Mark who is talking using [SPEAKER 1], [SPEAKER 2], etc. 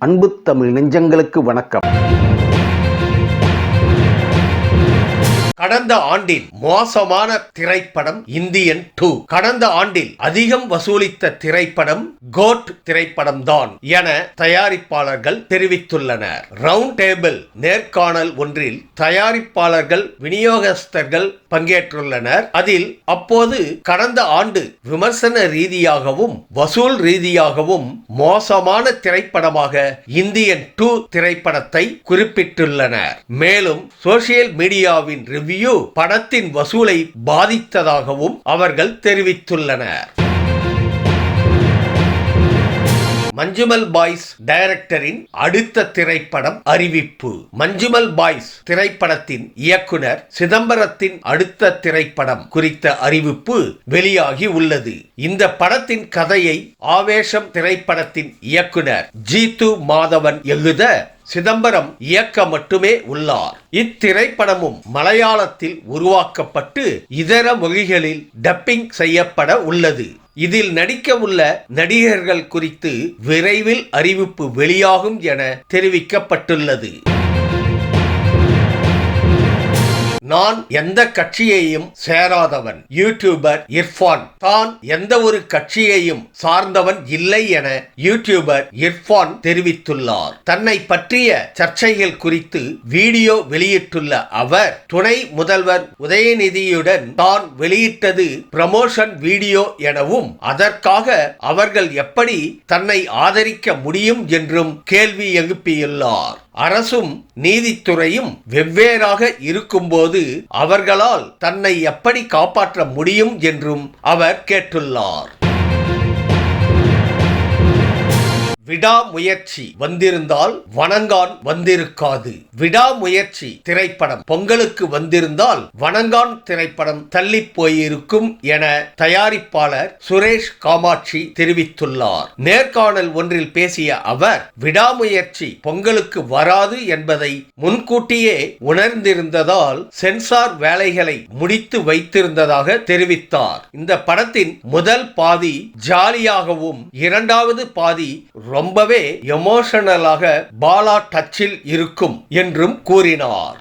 [SPEAKER 1] அன்பு தமிழ் நெஞ்சங்களுக்கு வணக்கம்.
[SPEAKER 2] கடந்த ஆண்டின் மோசமான திரைப்படம் இந்தியன் 2. கடந்த ஆண்டில் அதிகம் வசூலித்த திரைப்படம் கோட் திரைப்படம் தான் என தயாரிப்பாளர்கள் தெரிவித்துள்ளனர். ரவுண்ட் டேபிள் நேர்காணல் ஒன்றில் தயாரிப்பாளர்கள், விநியோகஸ்தர்கள் பங்கேற்றுள்ளனர். அதில் அப்போது கடந்த ஆண்டு விமர்சன ரீதியாகவும் வசூல் ரீதியாகவும் மோசமான திரைப்படமாக இந்தியன் 2 திரைப்படத்தை குறிப்பிட்டுள்ளனர். மேலும் சோசியல் மீடியாவின் ரிவ்யூ படத்தின் வசூலை பாதித்ததாகவும் அவர்கள் தெரிவித்துள்ளனர். மஞ்சுமல் பாய்ஸ் டைரக்டரின் அடுத்த திரைப்படம் அறிவிப்பு. மஞ்சுமல் பாய்ஸ் திரைப்படத்தின் இயக்குனர் சிதம்பரத்தின் அடுத்த திரைப்படம் குறித்த அறிவிப்பு வெளியாகி உள்ளது. இந்த படத்தின் கதையை ஆவேசம் திரைப்படத்தின் இயக்குனர் ஜீத்து மாதவன் எழுத சிதம்பரம் இயக்க மட்டுமே உள்ளார். இத்திரைப்படமும் மலையாளத்தில் உருவாக்கப்பட்டு இதர மொழிகளில் டப்பிங் செய்யப்பட உள்ளது. இதில் நடிக்க உள்ள நடிகர்கள் குறித்து விரைவில் அறிவிப்பு வெளியாகும் என தெரிவிக்கப்பட்டுள்ளது. நான் எந்த கட்சியையும் சேராதவன். யூடியூபர் இர்ஃபான் தான் எந்த ஒரு கட்சியையும் சார்ந்தவன் இல்லை என யூடியூபர் இர்ஃபான் தெரிவித்துள்ளார். தன்னை பற்றிய சர்ச்சைகள் குறித்து வீடியோ வெளியிட்டுள்ள அவர், துணை முதல்வர் உதயநிதியுடன் தான் வெளியிட்டது ப்ரமோஷன் வீடியோ எனவும் அதற்காக அவர்கள் எப்படி தன்னை ஆதரிக்க முடியும் என்றும் கேள்வி எழுப்பியுள்ளார். அரசும் நீதித்துறையும் வெவ்வேறாக இருக்கும்போது அவர்களால் தன்னை எப்படி காப்பாற்ற முடியும் என்றும் அவர் கேட்டுள்ளார். விடாமுயற்சி வந்திருந்தால் வணங்கான் வந்திருக்காது. விடாமுயற்சி திரைப்படம் பொங்கலுக்கு வந்திருந்தால் வணங்கான் திரைப்படம் தள்ளி போயிருக்கும் என தயாரிப்பாளர் சுரேஷ் காமாட்சி தெரிவித்துள்ளார். நேர்காணல் ஒன்றில் பேசிய அவர், விடாமுயற்சி பொங்கலுக்கு வராது என்பதை முன்கூட்டியே உணர்ந்திருந்ததால் சென்சார் வேலைகளை முடித்து வைத்திருந்ததாக தெரிவித்தார். இந்த படத்தின் முதல் பாதி ஜாலியாகவும் இரண்டாவது பாதி ரொம்பவே எமோஷனலாக பாலா டச்சில் இருக்கும் என்றும் கூறினார்.